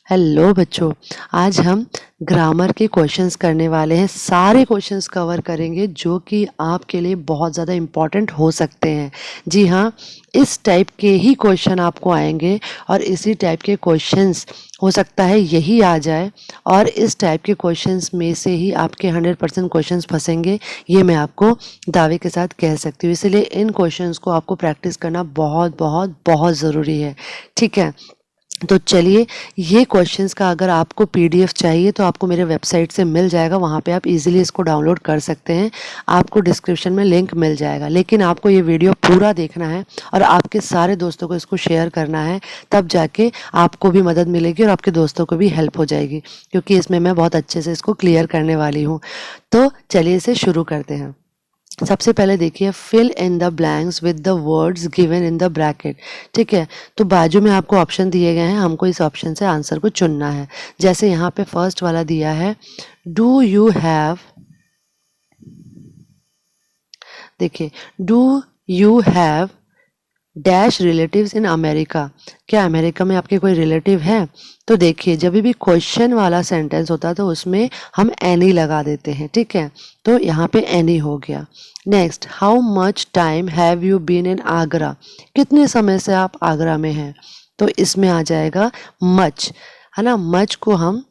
Hello बच्चों, आज हम ग्रामर के क्वेश्चंस करने वाले हैं। सारे क्वेश्चंस कवर करेंगे जो कि आपके लिए बहुत ज़्यादा इम्पॉर्टेंट हो सकते हैं। जी हाँ, इस टाइप के ही क्वेश्चन आपको आएंगे और इसी टाइप के क्वेश्चंस हो सकता है यही आ जाए, और इस टाइप के क्वेश्चंस में से ही आपके 100% क्वेश्चंस फंसेंगे, ये मैं आपको दावे के साथ कह सकती हूँ। इसलिए इन क्वेश्चंस को आपको प्रैक्टिस करना बहुत बहुत बहुत ज़रूरी है। ठीक है, तो चलिए, ये क्वेश्चंस का अगर आपको पीडीएफ चाहिए तो आपको मेरे वेबसाइट से मिल जाएगा। वहाँ पे आप इजीली इसको डाउनलोड कर सकते हैं। आपको डिस्क्रिप्शन में लिंक मिल जाएगा, लेकिन आपको ये वीडियो पूरा देखना है और आपके सारे दोस्तों को इसको शेयर करना है। तब जाके आपको भी मदद मिलेगी और आपके दोस्तों को भी हेल्प हो जाएगी, क्योंकि इसमें मैं बहुत अच्छे से इसको क्लियर करने वाली हूँ। तो चलिए इसे शुरू करते हैं। सबसे पहले देखिए, fill in the blanks with the words given in the bracket. ठीक है, तो बाजू में आपको ऑप्शन दिए गए हैं, हमको इस ऑप्शन से आंसर को चुनना है। जैसे यहाँ पे फर्स्ट वाला दिया है, डू यू हैव, देखिए, do you have dash relatives in America. क्या अमेरिका में आपके कोई रिलेटिव है? तो देखिए, जब भी क्वेश्चन वाला सेंटेंस होता है तो उसमें हम एनी लगा देते हैं। ठीक है, तो यहाँ पे एनी हो गया। Next, how much time have you been in Agra. कितने समय से आप आगरा में हैं? तो इसमें आ जाएगा मच, है ना। मच को हम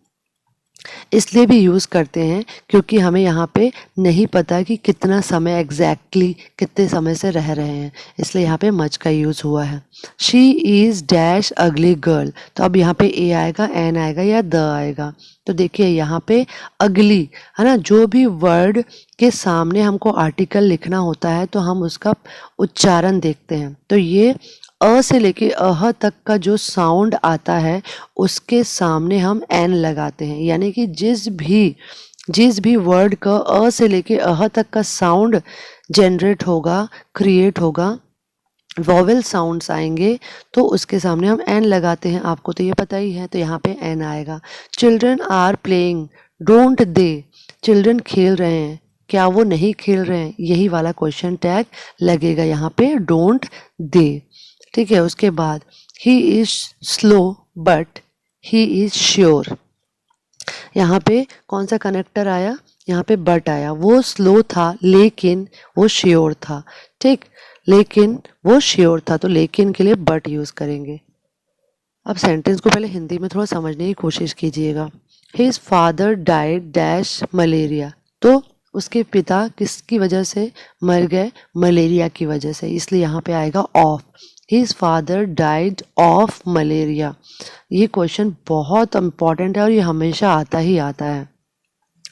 इसलिए भी यूज़ करते हैं क्योंकि हमें यहाँ पे नहीं पता कि कितना समय एग्जैक्टली कितने समय से रह रहे हैं, इसलिए यहाँ पे मच का यूज़ हुआ है। शी इज़ डैश अगली गर्ल, तो अब यहाँ पे ए आएगा, एन आएगा या द आएगा। तो देखिए यहाँ पे अगली, है ना, जो भी वर्ड के सामने हमको आर्टिकल लिखना होता है तो हम उसका उच्चारण देखते हैं। तो ये अ से लेके अह तक का जो साउंड आता है उसके सामने हम एन लगाते हैं, यानी कि जिस भी वर्ड का अ से लेके अह तक का साउंड जनरेट होगा, क्रिएट होगा, वॉवेल साउंड्स आएंगे, तो उसके सामने हम एन लगाते हैं। आपको तो ये पता ही है, तो यहाँ पे एन आएगा। Children are playing, don't they. Children खेल रहे हैं, क्या वो नहीं खेल रहे हैं? यही वाला क्वेश्चन टैग लगेगा यहाँ पे, डोंट दे। ठीक है, उसके बाद he is slow but he is sure. यहाँ पे कौन सा कनेक्टर आया? यहाँ पे बट आया। वो स्लो था लेकिन वो श्योर था। ठीक, लेकिन वो श्योर था, तो लेकिन के लिए बट यूज करेंगे। अब सेंटेंस को पहले हिंदी में थोड़ा समझने की कोशिश कीजिएगा। His father died dash malaria, तो उसके पिता किसकी वजह से मर गए? मलेरिया की वजह से, इसलिए यहाँ पे आएगा of. His father died of malaria. ये क्वेश्चन बहुत इंपॉर्टेंट है और ये हमेशा आता ही आता है।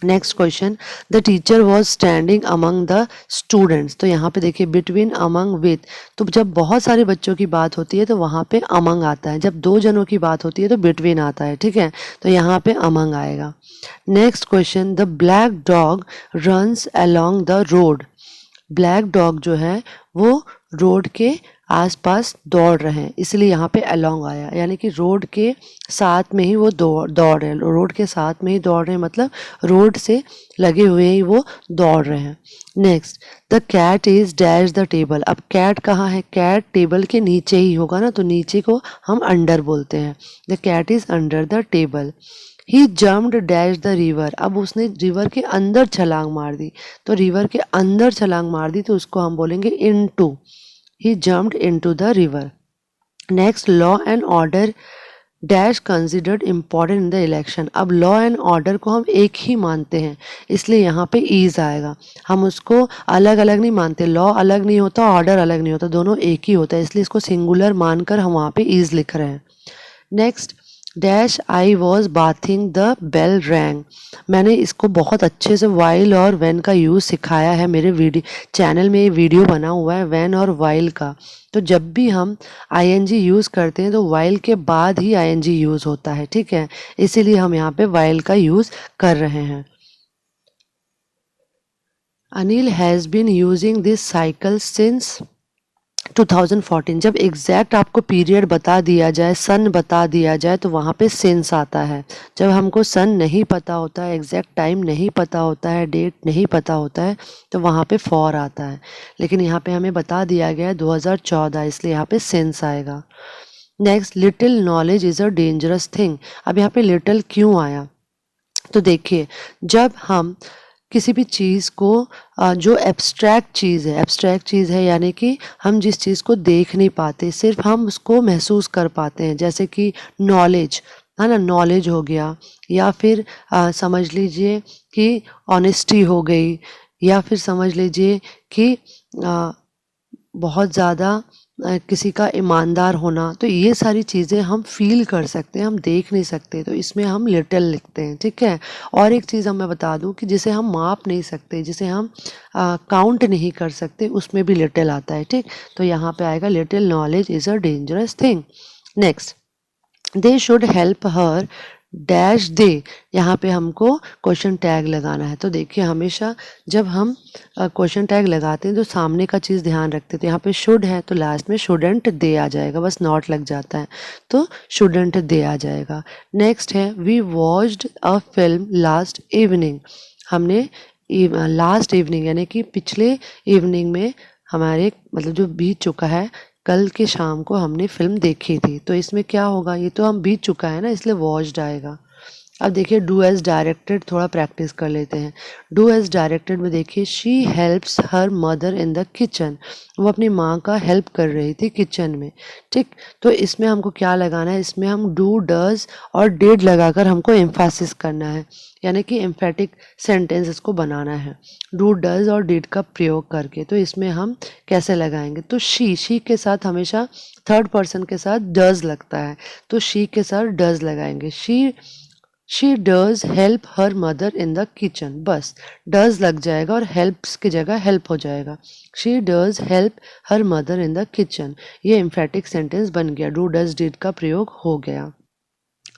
Next question, the teacher was standing among the students. तो यहाँ पे देखिए, बिटवीन, अमंग, विथ। तो जब बहुत सारे बच्चों की बात होती है तो वहाँ पे अमंग आता है, जब दो जनों की बात होती है तो बिटवीन आता है। ठीक है, तो यहाँ पे अमंग आएगा। Next question, the black dog runs along the road. Black dog जो है वो रोड के आसपास दौड़ रहे हैं, इसलिए यहाँ पे अलोंग आया, यानी कि रोड के साथ में ही वो दौड़ रहे हैं। रोड के साथ में ही दौड़ रहे हैं मतलब रोड से लगे हुए ही वो दौड़ रहे हैं। Next, the cat is dash the table. अब कैट कहाँ है? कैट टेबल के नीचे ही होगा ना, तो नीचे को हम अंडर बोलते हैं। The cat is under the table. He jumped dash the river. अब उसने रिवर के अंदर छलांग मार दी, तो रिवर के अंदर छलांग मार दी तो उसको हम बोलेंगे into. He jumped into the river. Next, law and order dash considered important in the election. अब लॉ एंड ऑर्डर को हम एक ही मानते हैं, इसलिए यहाँ पे ईज आएगा। हम उसको अलग अलग नहीं मानते, लॉ अलग नहीं होता, ऑर्डर अलग नहीं होता, दोनों एक ही होता है, इसलिए इसको सिंगुलर मानकर हम वहाँ पे ईज लिख रहे हैं। Next, dash I was bathing the bell rang. मैंने इसको बहुत अच्छे से वाइल और वेन का यूज़ सिखाया है, मेरे वीडियो चैनल में ये वीडियो बना हुआ है वेन और वाइल का। तो जब भी हम आईएनजी यूज़ करते हैं तो वाइल के बाद ही आईएनजी यूज़ होता है। ठीक है, इसीलिए हम यहाँ पे वाइल का यूज़ कर रहे हैं। Anil has been using this cycle since 2014। जब एग्जैक्ट आपको पीरियड बता दिया जाए, सन बता दिया जाए, तो वहाँ पे सिंस आता है। जब हमको सन नहीं पता होता है, एग्जैक्ट टाइम नहीं पता होता है, डेट नहीं पता होता है, तो वहाँ पे फॉर आता है। लेकिन यहाँ पे हमें बता दिया गया है 2014, इसलिए यहाँ पे सिंस आएगा। Next, little knowledge is a dangerous thing. अब यहाँ पे लिटिल क्यों आया? तो देखिए, जब हम किसी भी चीज़ को जो एब्स्ट्रैक्ट चीज़ है यानी कि हम जिस चीज़ को देख नहीं पाते, सिर्फ हम उसको महसूस कर पाते हैं, जैसे कि नॉलेज है ना, नॉलेज हो गया, या फिर समझ लीजिए कि ऑनेस्टी हो गई, या फिर समझ लीजिए कि आ, बहुत ज़्यादा किसी का ईमानदार होना, तो ये सारी चीज़ें हम फील कर सकते हैं, हम देख नहीं सकते, तो इसमें हम लिटिल लिखते हैं, ठीक है। और एक चीज़ हम मैं बता दूं कि जिसे हम माप नहीं सकते, जिसे हम काउंट नहीं कर सकते, उसमें भी लिटिल आता है, ठीक। तो यहाँ पे आएगा little knowledge is a dangerous thing. Next, they should help her dash दे। यहाँ पे हमको क्वेश्चन टैग लगाना है। तो देखिए, हमेशा जब हम क्वेश्चन टैग लगाते हैं तो सामने का चीज़ ध्यान रखते हैं। तो यहाँ पे शुड है तो लास्ट में शुडेंट दे आ जाएगा, बस नॉट लग जाता है तो शुडेंट दे आ जाएगा। नेक्स्ट है, we watched a film last evening. हमने लास्ट इवनिंग यानी कि पिछले इवनिंग में, हमारे मतलब जो बीत चुका है, कल के शाम को हमने फिल्म देखी थी। तो इसमें क्या होगा, ये तो हम बीत चुका है ना, इसलिए वॉच्ड आएगा। अब देखिए, डू एज डायरेक्टेड थोड़ा प्रैक्टिस कर लेते हैं। डू एज डायरेक्टेड में देखिए, she helps her mother in the kitchen. वो अपनी माँ का हेल्प कर रही थी किचन में, ठीक। तो इसमें हमको क्या लगाना है, इसमें हम डू, डज और डिड लगाकर हमको एम्फेसिस करना है, यानी कि एम्फेटिक सेंटेंस इसको बनाना है डू, डज और डिड का प्रयोग करके। तो इसमें हम कैसे लगाएंगे, तो शी के साथ हमेशा थर्ड पर्सन के साथ डज लगता है, तो शी के साथ डज लगाएंगे। She does help her mother in the kitchen, बस डज लग जाएगा और हेल्प्स की जगह हेल्प हो जाएगा। She does help her mother in the kitchen, ये एम्फेटिक सेंटेंस बन गया, डू डज डिड का प्रयोग हो गया।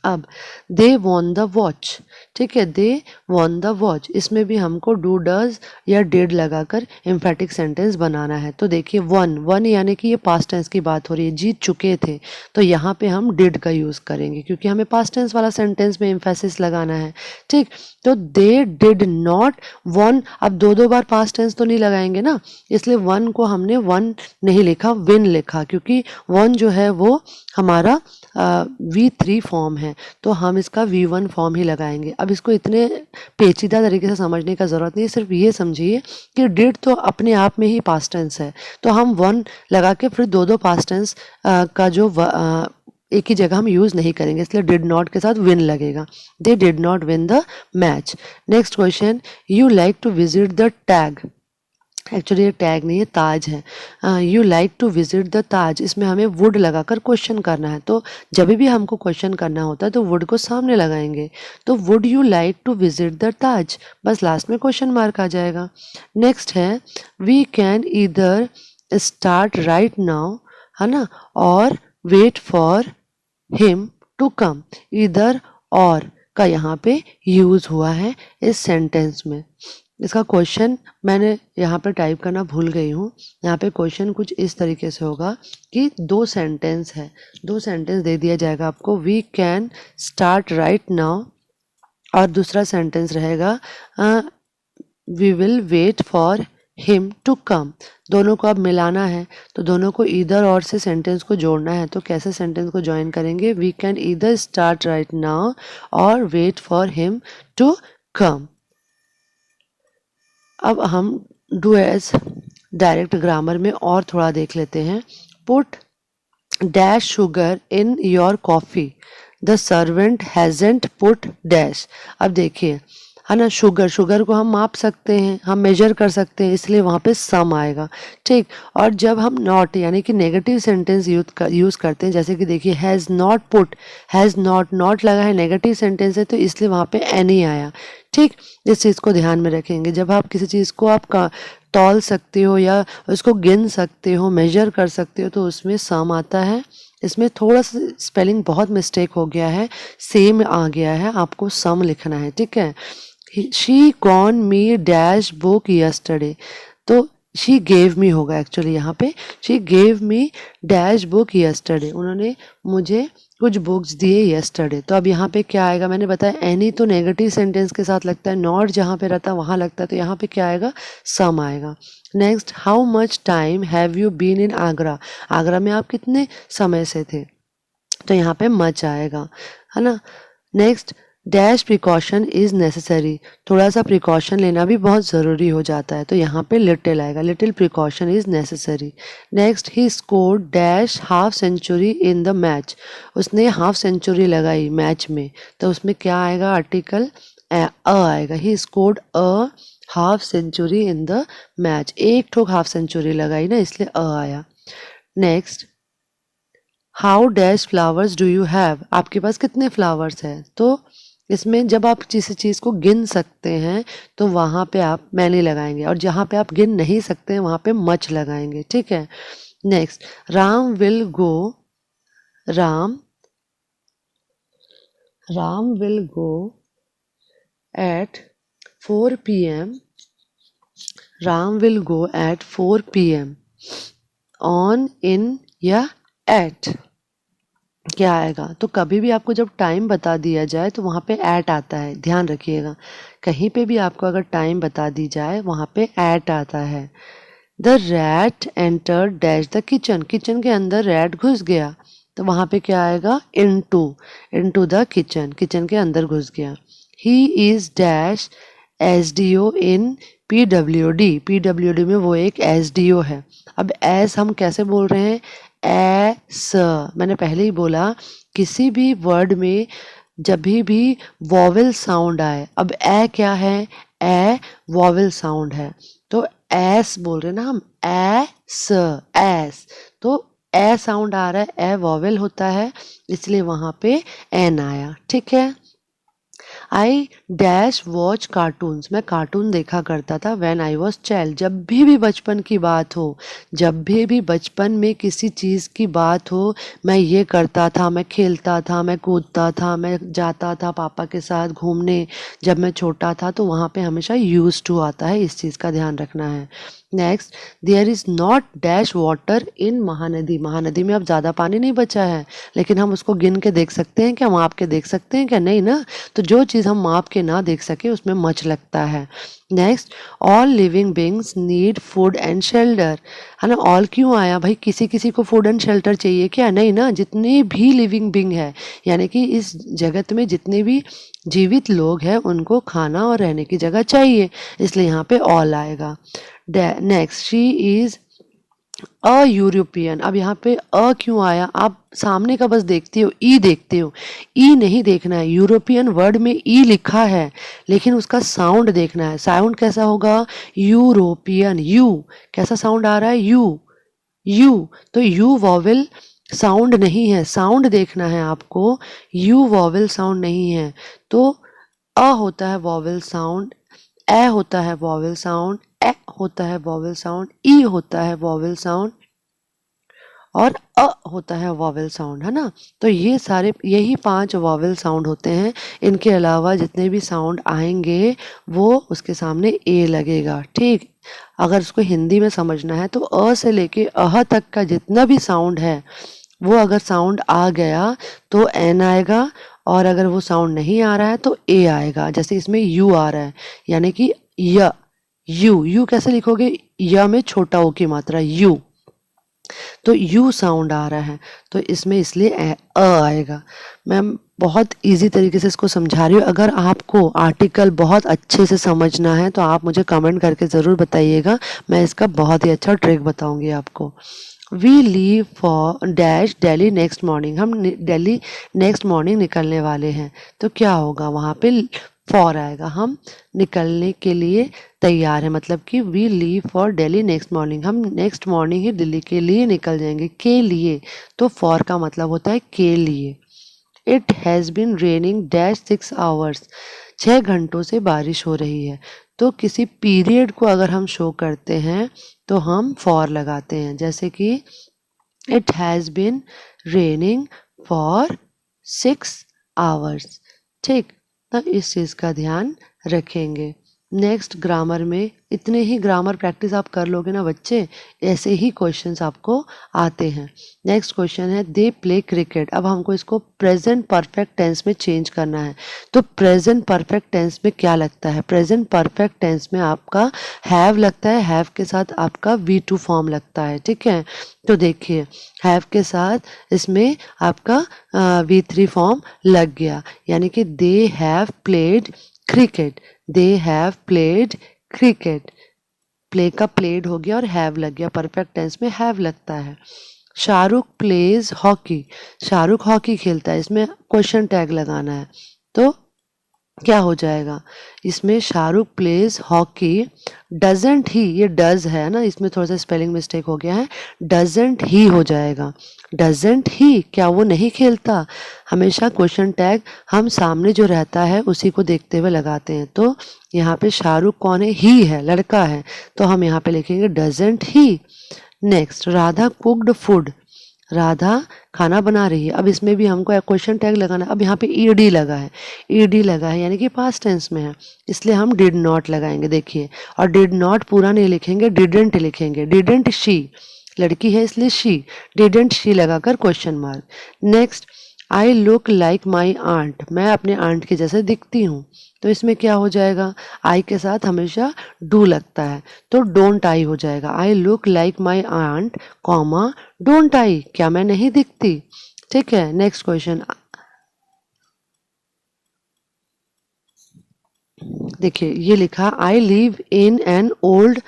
अब दे वॉन द वॉच, ठीक है, दे वॉन द वॉच, इसमें भी हमको डू, डज या डिड लगाकर एम्फेटिक सेंटेंस बनाना है। तो देखिए, वन यानी कि ये पास्ट टेंस की बात हो रही है, जीत चुके थे, तो यहाँ पे हम डिड का यूज़ करेंगे क्योंकि हमें पास्ट टेंस वाला सेंटेंस में एम्फेसिस लगाना है, ठीक। तो दे डिड नॉट वन, अब दो बार पास्ट टेंस तो नहीं लगाएंगे ना, इसलिए वन को हमने वन नहीं लिखा, विन लिखा, क्योंकि वन जो है वो हमारा V3 फॉर्म है, तो हम इसका V1 फॉर्म ही लगाएंगे। अब इसको इतने पेचीदा तरीके से समझने का ज़रूरत नहीं है, सिर्फ ये समझिए कि डिड तो अपने आप में ही पास्ट टेंस है, तो हम वन लगा के फिर दो पास्ट टेंस का जो एक ही जगह हम यूज़ नहीं करेंगे, इसलिए डिड नॉट के साथ विन लगेगा। They did not win the match. Next question, you like to visit the tag. Actually ये टैग नहीं है, ताज है। You like to visit the Taj, इसमें हमें वुड लगाकर क्वेश्चन करना है, तो जब भी हमको क्वेश्चन करना होता है तो वुड को सामने लगाएंगे, तो would you like to visit the Taj, बस लास्ट में क्वेश्चन मार्क आ जाएगा। नेक्स्ट है, we can either start right now, है ना, और wait for him to come. इधर और का यहाँ पे यूज हुआ है इस सेंटेंस में। इसका क्वेश्चन मैंने यहाँ पे टाइप करना भूल गई हूँ। यहाँ पे क्वेश्चन कुछ इस तरीके से होगा कि दो सेंटेंस है, दो सेंटेंस दे दिया जाएगा आपको, we can start right now, और दूसरा सेंटेंस रहेगा we will wait for him to come. दोनों को अब मिलाना है, तो दोनों को इधर और से सेंटेंस को जोड़ना है, तो कैसे सेंटेंस को ज्वाइन करेंगे, वी कैन इधर स्टार्ट राइट नाउ और wait for him to come. अब हम डू एज डायरेक्ट ग्रामर में और थोड़ा देख लेते हैं। Put dash sugar in your coffee, the servant हैजेंट put dash. अब देखिए, है ना, शुगर को हम माप सकते हैं, हम मेजर कर सकते हैं, इसलिए वहाँ पे सम आएगा, ठीक। और जब हम नॉट यानी कि नेगेटिव सेंटेंस यूज़ करते हैं, जैसे कि देखिए, has not put, has not लगा है, नेगेटिव सेंटेंस है, तो इसलिए वहाँ पे एनी आया, ठीक। इस चीज़ को ध्यान में रखेंगे। जब आप किसी चीज़ को आप तौल सकते हो या उसको गिन सकते हो, मेजर कर सकते हो, तो उसमें सम आता है। इसमें थोड़ा सा स्पेलिंग बहुत मिस्टेक हो गया है, सेम आ गया है, आपको सम लिखना है, ठीक है। She gone me dash book yesterday, तो शी गेव मी होगा एक्चुअली यहाँ पे, she gave me dash book yesterday, उन्होंने मुझे कुछ बुक्स दिए यस्टरडे। तो अब यहाँ पे क्या आएगा, मैंने बताया एनी तो नेगेटिव सेंटेंस के साथ लगता है, नॉट जहाँ पे रहता है वहाँ लगता है, तो यहाँ पे क्या आएगा, सम आएगा। Next, how much time have you been in Agra, Agra में आप कितने समय से थे, तो यहाँ पे मच आएगा, है ना। Next, dash precaution is necessary, थोड़ा सा प्रिकॉशन लेना भी बहुत ज़रूरी हो जाता है, तो यहाँ पे लिटिल आएगा, little precaution is necessary. Next, he scored dash half century in the match, उसने हाफ सेंचुरी लगाई मैच में, तो उसमें क्या आएगा, आर्टिकल आएगा। He scored a half century in the match, एक ठोक हाफ सेंचुरी लगाई ना, इसलिए आया। Next, how dash flowers do you have, आपके पास कितने फ्लावर्स हैं, तो इसमें जब आप किसी चीज़ को गिन सकते हैं तो वहाँ पे आप मैनी लगाएंगे, और जहाँ पे आप गिन नहीं सकते हैं वहाँ पे मच लगाएंगे, ठीक है। Next, Ram will go, Ram Ram will go at 4 p.m. Ram will go at 4 p.m. On, in या एट, क्या आएगा, तो कभी भी आपको जब टाइम बता दिया जाए तो वहाँ पे एट आता है, ध्यान रखिएगा। कहीं पे भी आपको अगर टाइम बता दी जाए वहाँ पे एट आता है। The rat enter dash the kitchen, kitchen के अंदर रैट घुस गया, तो वहाँ पे क्या आएगा, into, into the kitchen, kitchen के अंदर घुस गया। He is dash SDO in PWD, PWD में वो एक एसडीओ है। अब एस हम कैसे बोल रहे हैं, एस, मैंने पहले ही बोला किसी भी वर्ड में जब भी वॉवेल साउंड आए, अब ए क्या है, ए वॉवेल साउंड है, तो एस बोल रहे हैं ना हम, एस, एस, तो ए साउंड आ रहा है, ए वॉवेल होता है, इसलिए वहां पे एन आया, ठीक है। आई डैश वॉच कार्टून्स, मैं कार्टून देखा करता था व्हेन आई वॉज चाइल्ड, जब भी बचपन की बात हो, जब भी बचपन में किसी चीज़ की बात हो, मैं ये करता था, मैं खेलता था, मैं कूदता था, मैं जाता था पापा के साथ घूमने, जब मैं छोटा था, तो वहाँ पे हमेशा यूज टू आता है, इस चीज़ का ध्यान रखना है। Next, there is not dash water in Mahanadi, Mahanadi में अब ज़्यादा पानी नहीं बचा है, लेकिन हम उसको गिन के देख सकते हैं क्या, माप के देख सकते हैं क्या, नहीं ना, तो जो चीज़ हम माप के ना देख सके उसमें मच लगता है। Next, all living beings need food and shelter, है ना, ऑल क्यों आया भाई, किसी किसी को फूड एंड शेल्टर चाहिए क्या, नहीं ना, जितने भी लिविंग बींग है, यानी कि इस जगत में जितने भी जीवित लोग हैं उनको खाना और रहने की जगह चाहिए, इसलिए यहाँ पे ऑल आएगा। Next, she is a European, अब यहाँ पे अ क्यों आया, आप सामने का बस देखते हो, ई देखते हो, ई नहीं देखना है, यूरोपियन वर्ड में ई लिखा है लेकिन उसका साउंड देखना है, साउंड कैसा होगा, यूरोपियन, यू कैसा साउंड आ रहा है, यू, यू, तो यू वॉवेल साउंड नहीं है, साउंड देखना है आपको, यू वॉवेल साउंड नहीं है, तो अ होता है वॉवेल साउंड, ए होता है वॉवेल साउंड, ए होता है वॉवेल साउंड, ई होता है वॉवेल साउंड, और अ होता है वॉवेल साउंड, है ना। तो ये सारे, यही 5 वॉवेल साउंड होते हैं, इनके अलावा जितने भी साउंड आएंगे वो उसके सामने ए लगेगा, ठीक। अगर उसको हिंदी में समझना है तो अ से लेके अह तक का जितना भी साउंड है वो अगर साउंड आ गया तो एन आएगा, और अगर वो साउंड नहीं आ रहा है तो ए आएगा, जैसे इसमें यू आ रहा है, यानी कि य, यू, यू कैसे लिखोगे, य में छोटा ओ की मात्रा यू, तो यू साउंड आ रहा है, तो इसमें इसलिए आएगा। मैं बहुत इजी तरीके से इसको समझा रही हूँ, अगर आपको आर्टिकल बहुत अच्छे से समझना है तो आप मुझे कमेंट करके ज़रूर बताइएगा, मैं इसका बहुत ही अच्छा ट्रिक बताऊंगी आपको। We leave for dash Delhi next morning, हम दिल्ली नेक्स्ट मॉर्निंग निकलने वाले हैं, तो क्या होगा, वहाँ पे फॉर आएगा, हम निकलने के लिए तैयार है, मतलब कि we leave for Delhi next morning, हम नेक्स्ट मॉर्निंग ही दिल्ली के लिए निकल जाएंगे, के लिए, तो फॉर का मतलब होता है के लिए। It has been raining dash 6 hours, 6 घंटों से बारिश हो रही है, तो किसी पीरियड को अगर हम शो करते हैं तो हम फॉर लगाते हैं, जैसे कि it has been raining for 6 hours, ठीक, तो इस चीज़ का ध्यान रखेंगे। नेक्स्ट ग्रामर में इतने ही ग्रामर प्रैक्टिस आप कर लोगे ना बच्चे, ऐसे ही क्वेश्चंस आपको आते हैं। नेक्स्ट क्वेश्चन है दे प्ले क्रिकेट। अब हमको इसको प्रेजेंट परफेक्ट टेंस में चेंज करना है। तो प्रेजेंट परफेक्ट टेंस में क्या लगता है? प्रेजेंट परफेक्ट टेंस में आपका हैव लगता है, हैव के साथ आपका V2 फॉर्म लगता है, ठीक है। तो देखिए हैव के साथ इसमें आपका V3 फॉर्म लग गया, यानी कि they have played cricket. They have played cricket, play का प्लेड हो गया और हैव लग गया, परफेक्ट टेंस में हैव लगता है। Shahrukh pledge hockey. Shahrukh hockey खेलता है, इसमें क्वेश्चन टैग लगाना है। तो क्या हो जाएगा इसमें? Shahrukh pledge hockey doesn't he, ये डज है ना, इसमें थोड़ा सा स्पेलिंग मिस्टेक हो गया है, डजेंट ही हो जाएगा। डजेंट ही, क्या वो नहीं खेलता? हमेशा क्वेश्चन टैग हम सामने जो रहता है उसी को देखते हुए लगाते हैं। तो यहाँ पे शाहरुख कौन है? ही है, लड़का है, तो हम यहाँ पे लिखेंगे doesn't he. Next Radha cooked food. Radha खाना बना रही है। अब इसमें भी हमको क्वेश्चन टैग लगाना है। अब यहाँ पे ईडी लगा है, ईडी लगा है यानी कि पास्ट टेंस में है, इसलिए हम डिड नॉट लगाएंगे। देखिए, और डिड नॉट पूरा नहीं लिखेंगे, डिडेंट लिखेंगे। डिडेंट शी, लड़की है इसलिए शी, डिडेंट शी लगाकर question mark. Next I look like my aunt. मैं अपने आंट के जैसे दिखती हूँ। तो इसमें क्या हो जाएगा? आई के साथ हमेशा डू लगता है, तो डोंट आई हो जाएगा। I look like my aunt comma don't I, क्या मैं नहीं दिखती? ठीक है। नेक्स्ट क्वेश्चन देखिए, ये लिखा I live in an old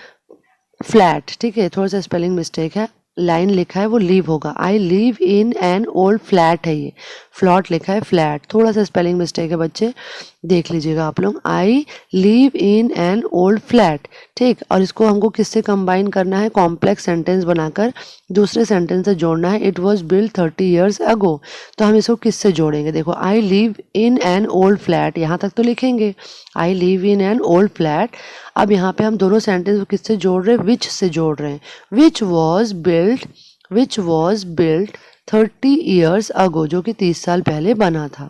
flat, ठीक है, थोड़ा सा स्पेलिंग मिस्टेक है, लाइन लिखा है वो लीव होगा। I live in an old flat है, ये फ्लॉट लिखा है फ्लैट, थोड़ा सा स्पेलिंग मिस्टेक है बच्चे, देख लीजिएगा आप लोग। I live in an old flat, ठीक। और इसको हमको किससे कंबाइन करना है? कॉम्प्लेक्स सेंटेंस बनाकर दूसरे सेंटेंस से जोड़ना है। It was build 30 years ago। तो हम इसको किससे जोड़ेंगे? देखो, I live in an old flat, यहाँ तक तो लिखेंगे I live in an old flat. अब यहाँ पे हम दोनों सेंटेंस किससे जोड़ रहे हैं? विच से जोड़ रहे हैं। Which was build 30 years ago, जो कि 30 साल पहले बना था।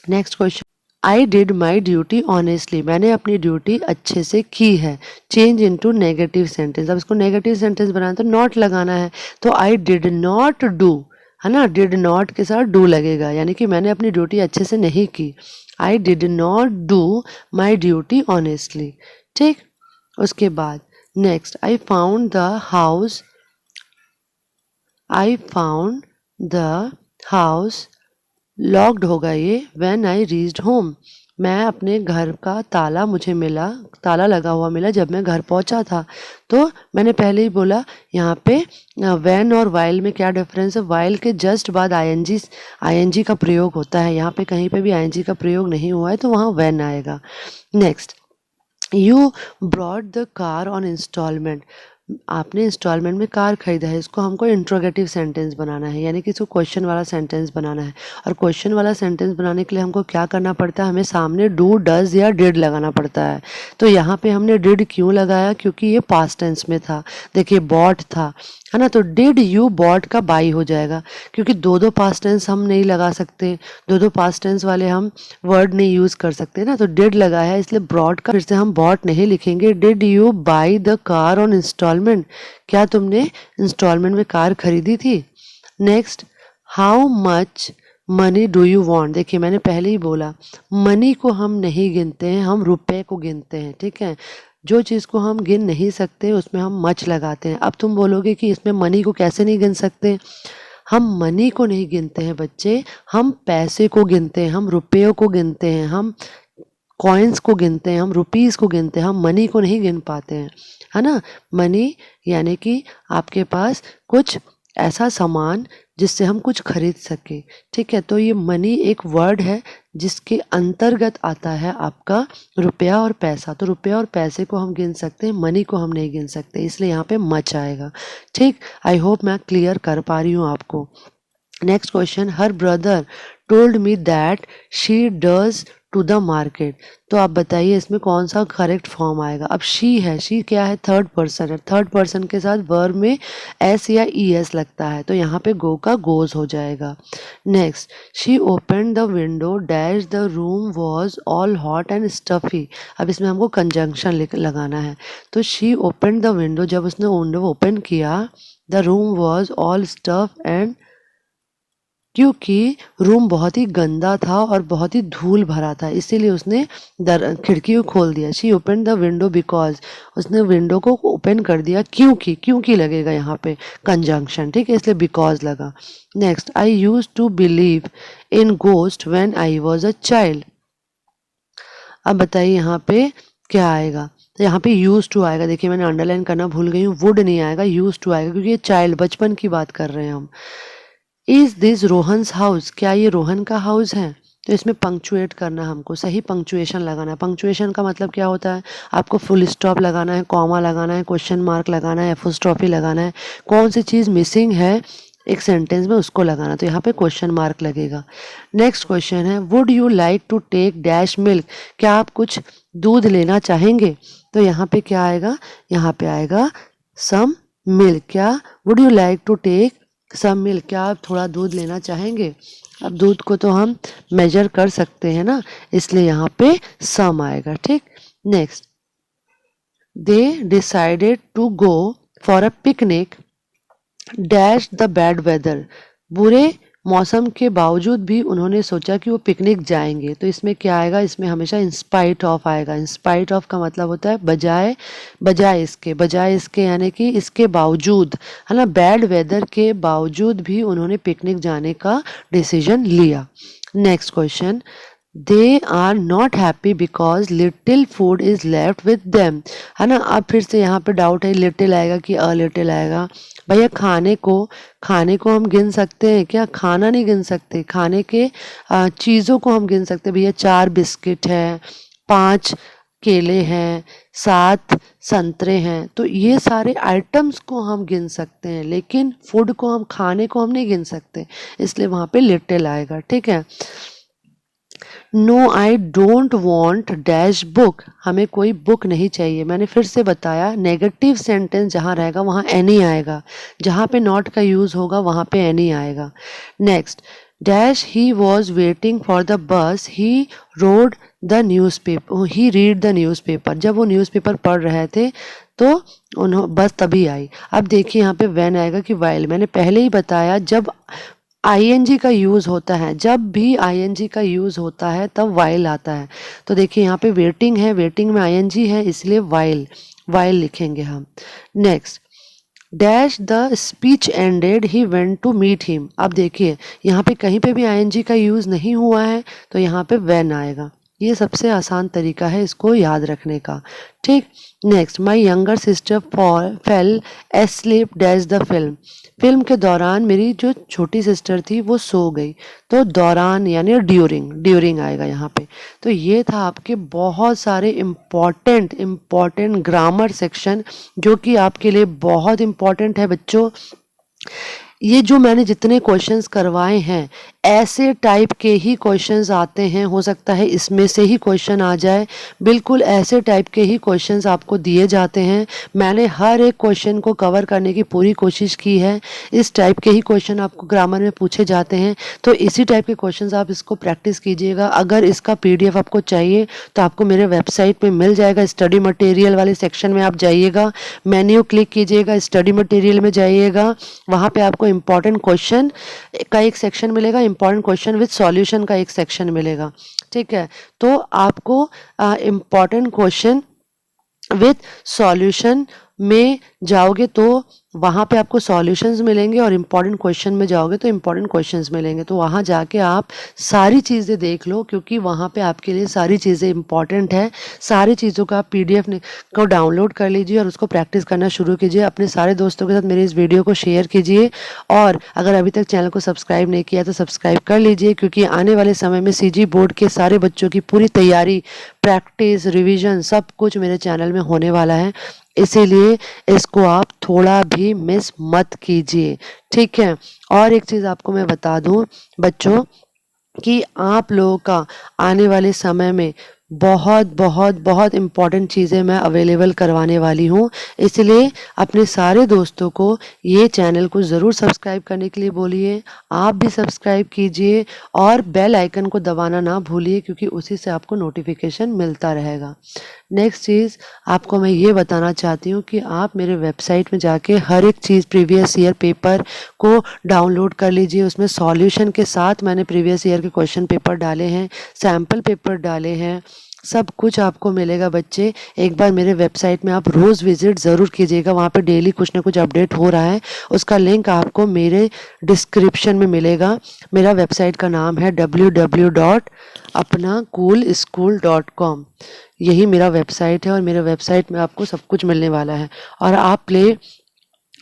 Next question I did my duty honestly. मैंने अपनी ड्यूटी अच्छे से की है। Change into negative sentence. अब इसको नेगेटिव सेंटेंस बनाना तो नॉट लगाना है, तो आई डिड नॉट डू, है ना, डिड नॉट के साथ डू लगेगा, यानी कि मैंने अपनी ड्यूटी अच्छे से नहीं की। I did not do my duty honestly, ठीक। उसके बाद next I found the house locked होगा ये व्हेन आई रीच्ड होम। मैं अपने घर का ताला मुझे मिला, ताला लगा हुआ मिला जब मैं घर पहुंचा था। तो मैंने पहले ही बोला यहाँ पे व्हेन और वाइल में क्या डिफरेंस है? वाइल के जस्ट बाद आईएनजी का प्रयोग होता है, यहाँ पे कहीं पे भी आईएनजी का प्रयोग नहीं हुआ है, तो वहाँ व्हेन आएगा। Next you brought the car on instalment. आपने इंस्टॉलमेंट में कार खरीदा है, इसको हमको इंट्रोगेटिव सेंटेंस बनाना है, यानी कि इसको क्वेश्चन वाला सेंटेंस बनाना है। और क्वेश्चन वाला सेंटेंस बनाने के लिए हमको क्या करना पड़ता है? हमें सामने डू, डज या डिड लगाना पड़ता है। तो यहाँ पे हमने डिड क्यों लगाया? क्योंकि ये पास्ट टेंस में था। देखिए बॉट था, है ना, तो डिड यू बॉट का बाई हो जाएगा, क्योंकि दो पास्ट टेंस हम नहीं लगा सकते, दो पास्ट टेंस वाले हम वर्ड नहीं यूज कर सकते ना, तो डिड लगा है, इसलिए ब्रॉड का फिर से हम बॉट नहीं लिखेंगे। Did you buy the car on instalment. क्या तुमने इंस्टॉलमेंट में कार खरीदी थी? Next how much money do you want. देखिए मैंने पहले ही बोला, मनी को हम नहीं गिनते हैं, हम रुपए को गिनते हैं, ठीक है। जो चीज़ को हम गिन नहीं सकते उसमें हम मच लगाते हैं। अब तुम बोलोगे कि इसमें मनी को कैसे नहीं गिन सकते? हम मनी को नहीं गिनते हैं बच्चे, हम पैसे को गिनते हैं, हम रुपयों को गिनते हैं, हम कॉइन्स को गिनते हैं, हम रुपीज़ को गिनते हैं, हम मनी को नहीं गिन पाते हैं, है ना। मनी यानी कि आपके पास कुछ ऐसा सामान जिससे हम कुछ खरीद सके, ठीक है। तो ये मनी एक वर्ड है जिसके अंतर्गत आता है आपका रुपया और पैसा। तो रुपया और पैसे को हम गिन सकते हैं, मनी को हम नहीं गिन सकते, इसलिए यहाँ पे मच आएगा, ठीक। आई होप मैं क्लियर कर पा रही हूँ आपको। Next question her brother told me that she does to the market. तो आप बताइए इसमें कौन सा करेक्ट फॉर्म आएगा। अब शी है, शी क्या है, थर्ड पर्सन है, थर्ड पर्सन के साथ वर्ब में एस या ई एस लगता है, तो यहाँ पे गो का गोज हो जाएगा। Next, she open the window dash the room was all hot and stuffy. अब इसमें हमको कंजंक्शन लगाना है। तो शी ओपन द विंडो, जब उसने विंडो ओपन किया, the room was all stuff and, क्योंकि रूम बहुत ही गंदा था और बहुत ही धूल भरा था, इसीलिए उसने खिड़की को खोल दिया। She open the window because, उसने विंडो को ओपन कर दिया क्योंकि, क्योंकि लगेगा यहाँ पे कंजंक्शन, ठीक है, इसलिए बिकॉज लगा। Next, I use to believe in ghost when I was a child. अब बताइए यहाँ पे क्या आएगा। तो यहाँ पे यूज टू आएगा, देखिए मैंने अंडरलाइन करना भूल गई हूँ, वुड नहीं आएगा, यूज टू आएगा, क्योंकि ये चाइल्ड, बचपन की बात कर रहे हैं हम। इज दिस रोहन्स हाउस, क्या ये रोहन का हाउस है। तो इसमें पंक्चुएट करना, हमको सही पंक्चुएशन लगाना है। पंक्चुएशन का मतलब क्या होता है, आपको फुल स्टॉप लगाना है, कॉमा लगाना है, क्वेश्चन मार्क लगाना है, एपोस्ट्रोफी लगाना है, कौन सी चीज़ मिसिंग है एक सेंटेंस में उसको लगाना, तो यहाँ पे क्वेश्चन मार्क लगेगा। नेक्स्ट क्वेश्चन है, would you like to take dash milk, क्या आप कुछ दूध लेना चाहेंगे। तो यहाँ पे क्या आएगा, यहाँ पे आएगा सम मिल्क। क्या, would you like to take some milk, क्या आप थोड़ा दूध लेना चाहेंगे। अब दूध को तो हम मेजर कर सकते हैं ना, इसलिए यहाँ पे सम आएगा, ठीक। Next, they decided to go for a picnic dash the bad weather, बुरे मौसम के बावजूद भी उन्होंने सोचा कि वो पिकनिक जाएंगे। तो इसमें क्या आएगा, इसमें हमेशा इंस्पाइट ऑफ आएगा। इंस्पाइट ऑफ का मतलब होता है बजाय, बजाय इसके, बजाय इसके यानी कि इसके बावजूद, है ना, बैड वेदर के बावजूद भी उन्होंने पिकनिक जाने का डिसीजन लिया। Next question, they are not happy because little food is left with them, है ना। अब फिर से यहाँ पे डाउट है, लिटिल आएगा कि अ लिटिल आएगा। भैया खाने को हम गिन सकते हैं क्या, खाना नहीं गिन सकते, खाने के चीज़ों को हम गिन सकते हैं। भैया 4 बिस्किट है, 5 केले हैं, 7 संतरे हैं, तो ये सारे आइटम्स को हम गिन सकते हैं, लेकिन फूड को हम, खाने को हम नहीं गिन सकते, इसलिए वहाँ पे लिटिल आएगा, ठीक है। No I don't want dash book, हमें कोई बुक नहीं चाहिए। मैंने फिर से बताया, नेगेटिव सेंटेंस जहाँ रहेगा वहाँ एनी आएगा, जहाँ पे नॉट का यूज़ होगा वहाँ पे एनी आएगा। Next, dash he was waiting for the bus he road the newspaper, he read the newspaper, जब वो न्यूज़पेपर पढ़ रहे थे तो बस तभी आई। अब देखिए यहाँ पे व्हेन आएगा कि वाइल, मैंने पहले ही बताया जब आईएनजी का यूज़ होता है, जब भी आईएनजी का यूज़ होता है तब वाइल आता है। तो देखिए यहाँ पे वेटिंग है, वेटिंग में आईएनजी है, इसलिए वाइल, वाइल लिखेंगे हम। Next, dash the speech ended he went to meet him. अब देखिए यहाँ पे कहीं पे भी आईएनजी का यूज़ नहीं हुआ है, तो यहाँ पे व्हेन आएगा। ये सबसे आसान तरीका है इसको याद रखने का, ठीक। Next, my younger sister fail asleep dash the film, film के दौरान मेरी जो छोटी सिस्टर थी वो सो गई, तो दौरान यानी ड्यूरिंग, ड्यूरिंग आएगा यहाँ पे। तो ये था आपके बहुत सारे इम्पॉर्टेंट ग्रामर सेक्शन, जो कि आपके लिए बहुत इम्पॉर्टेंट है बच्चों। ये जो मैंने जितने क्वेश्चंस करवाए हैं, ऐसे टाइप के ही क्वेश्चंस आते हैं, हो सकता है इसमें से ही क्वेश्चन आ जाए, बिल्कुल ऐसे टाइप के ही क्वेश्चंस आपको दिए जाते हैं। मैंने हर एक क्वेश्चन को कवर करने की पूरी कोशिश की है। इस टाइप के ही क्वेश्चन आपको ग्रामर में पूछे जाते हैं, तो इसी टाइप के क्वेश्चंस आप इसको प्रैक्टिस कीजिएगा। अगर इसका PDF आपको चाहिए तो आपको मेरे वेबसाइट पे मिल जाएगा, स्टडी मटेरियल वाले सेक्शन में आप जाइएगा, मेन्यू क्लिक कीजिएगा, स्टडी मटेरियल में जाइएगा, वहाँ पे आपको इम्पॉर्टेंट क्वेश्चन का एक सेक्शन मिलेगा, इम्पॉर्टेंट क्वेश्चन विद सॉल्यूशन का एक सेक्शन मिलेगा, ठीक है। तो आपको इम्पॉर्टेंट क्वेश्चन विद सॉल्यूशन में जाओगे तो वहाँ पे आपको सॉल्यूशंस मिलेंगे, और इम्पॉर्टेंट क्वेश्चन में जाओगे तो इम्पॉर्टेंट क्वेश्चंस मिलेंगे। तो वहाँ जाके आप सारी चीज़ें देख लो, क्योंकि वहाँ पे आपके लिए सारी चीज़ें इम्पॉर्टेंट है। सारी चीज़ों का आप PDF को डाउनलोड कर लीजिए और उसको प्रैक्टिस करना शुरू कीजिए। अपने सारे दोस्तों के साथ मेरे इस वीडियो को शेयर कीजिए, और अगर अभी तक चैनल को सब्सक्राइब नहीं किया तो सब्सक्राइब कर लीजिए, क्योंकि आने वाले समय में CG बोर्ड के सारे बच्चों की पूरी तैयारी, प्रैक्टिस, रिविज़न सब कुछ मेरे चैनल में होने वाला है, इसीलिए इसको आप थोड़ा भी मिस मत कीजिए, ठीक है। और एक चीज़ आपको मैं बता दूं बच्चों, कि आप लोगों का आने वाले समय में बहुत बहुत बहुत इम्पॉर्टेंट चीज़ें मैं अवेलेबल करवाने वाली हूँ। इसलिए अपने सारे दोस्तों को ये चैनल को ज़रूर सब्सक्राइब करने के लिए बोलिए। आप भी सब्सक्राइब कीजिए और बेल आइकन को दबाना ना भूलिए, क्योंकि उसी से आपको नोटिफिकेशन मिलता रहेगा। नेक्स्ट चीज़ आपको मैं ये बताना चाहती हूँ कि आप मेरे वेबसाइट में जाके हर एक चीज़ प्रीवियस ईयर पेपर को डाउनलोड कर लीजिए। उसमें सॉल्यूशन के साथ मैंने प्रीवियस ईयर के क्वेश्चन पेपर डाले हैं, सैम्पल पेपर डाले हैं, सब कुछ आपको मिलेगा बच्चे। एक बार मेरे वेबसाइट में आप रोज़ विजिट ज़रूर कीजिएगा, वहाँ पे डेली कुछ ना कुछ अपडेट हो रहा है। उसका लिंक आपको मेरे डिस्क्रिप्शन में मिलेगा। मेरा वेबसाइट का नाम है www.apnacoolschool.com। यही मेरा वेबसाइट है और मेरे वेबसाइट में आपको सब कुछ मिलने वाला है। और आप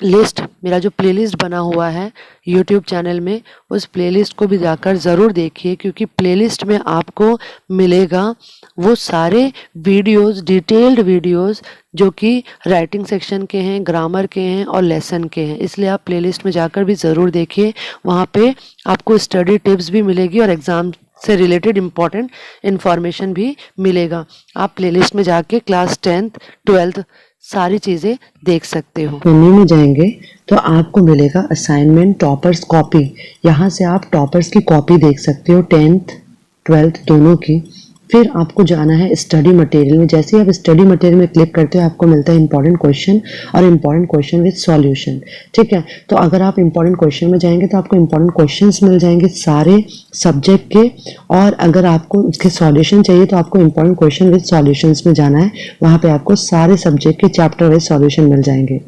लिस्ट, मेरा जो प्लेलिस्ट बना हुआ है यूट्यूब चैनल में, उस प्लेलिस्ट को भी जाकर ज़रूर देखिए, क्योंकि प्लेलिस्ट में आपको मिलेगा वो सारे वीडियोस, डिटेल्ड वीडियोस जो कि राइटिंग सेक्शन के हैं, ग्रामर के हैं और लेसन के हैं। इसलिए आप प्लेलिस्ट में जाकर भी ज़रूर देखिए। वहाँ पे आपको स्टडी टिप्स भी मिलेगी और एग्ज़ाम से रिलेटेड इम्पॉर्टेंट इन्फॉर्मेशन भी मिलेगा। आप प्लेलिस्ट में जाके क्लास 10th 12th सारी चीज़ें देख सकते हो। मेन्यू में जाएंगे तो आपको मिलेगा असाइनमेंट टॉपर्स कॉपी। यहाँ से आप टॉपर्स की कॉपी देख सकते हो, 10th 12th दोनों की। फिर आपको जाना है स्टडी मटेरियल में। जैसे ही आप स्टडी मटेरियल में क्लिक करते हो आपको मिलता है इंपॉर्टेंट क्वेश्चन और इंपॉर्टेंट क्वेश्चन विद सॉल्यूशन। ठीक है, तो अगर आप इंपॉर्टेंट क्वेश्चन में जाएंगे तो आपको इंपॉर्टेंट क्वेश्चंस मिल जाएंगे सारे सब्जेक्ट के, और अगर आपको उसके सॉल्यूशन चाहिए तो आपको इंपॉर्टेंट क्वेश्चन विद सॉल्यूशंस में जाना है। वहाँ पे आपको सारे सब्जेक्ट के चैप्टर वाइज सॉल्यूशन मिल जाएंगे।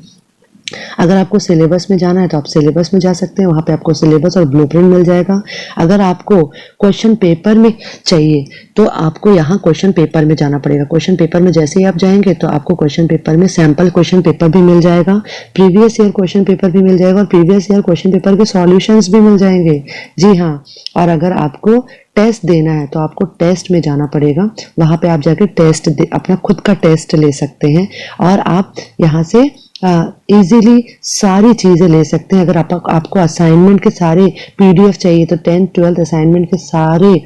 अगर आपको सिलेबस में जाना है तो आप सिलेबस में जा सकते हैं, वहाँ पे आपको सिलेबस और ब्लूप्रिंट मिल जाएगा। अगर आपको क्वेश्चन पेपर में चाहिए तो आपको यहाँ क्वेश्चन पेपर में जाना पड़ेगा। क्वेश्चन पेपर में जैसे ही आप जाएंगे तो आपको क्वेश्चन पेपर में सैम्पल क्वेश्चन पेपर भी मिल जाएगा, प्रीवियस ईयर क्वेश्चन पेपर भी मिल जाएगा और प्रीवियस ईयर क्वेश्चन पेपर के सॉल्यूशंस भी मिल जाएंगे। जी हाँ, और अगर आपको टेस्ट देना है तो आपको टेस्ट में जाना पड़ेगा। वहाँ पे आप जाके टेस्ट अपना खुद का टेस्ट ले सकते हैं और आप यहाँ से इजीली सारी चीज़ें ले सकते हैं। अगर आपको असाइनमेंट के सारे पीडीएफ चाहिए तो 10th 12th असाइनमेंट के सारे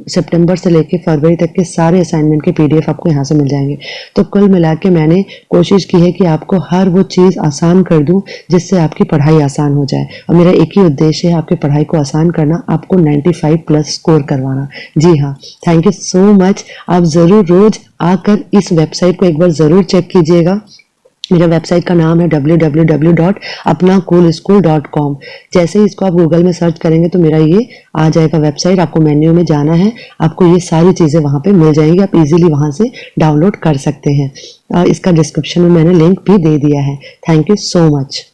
सितंबर से लेके फरवरी तक के सारे असाइनमेंट के पीडीएफ आपको यहाँ से मिल जाएंगे। तो कुल मिला के मैंने कोशिश की है कि आपको हर वो चीज़ आसान कर दूँ जिससे आपकी पढ़ाई आसान हो जाए, और मेरा एक ही उद्देश्य है आपकी पढ़ाई को आसान करना, आपको 95+ स्कोर करवाना। जी हाँ, थैंक यू सो मच। आप ज़रूर रोज़ आकर इस वेबसाइट को एक बार ज़रूर चेक कीजिएगा। मेरा वेबसाइट का नाम है www.apnacoolschool.com। जैसे ही इसको आप गूगल में सर्च करेंगे तो मेरा ये आ जाएगा वेबसाइट। आपको मेन्यू में जाना है, आपको ये सारी चीज़ें वहाँ पे मिल जाएंगी, आप इजीली वहाँ से डाउनलोड कर सकते हैं। इसका डिस्क्रिप्शन में मैंने लिंक भी दे दिया है। Thank you so much.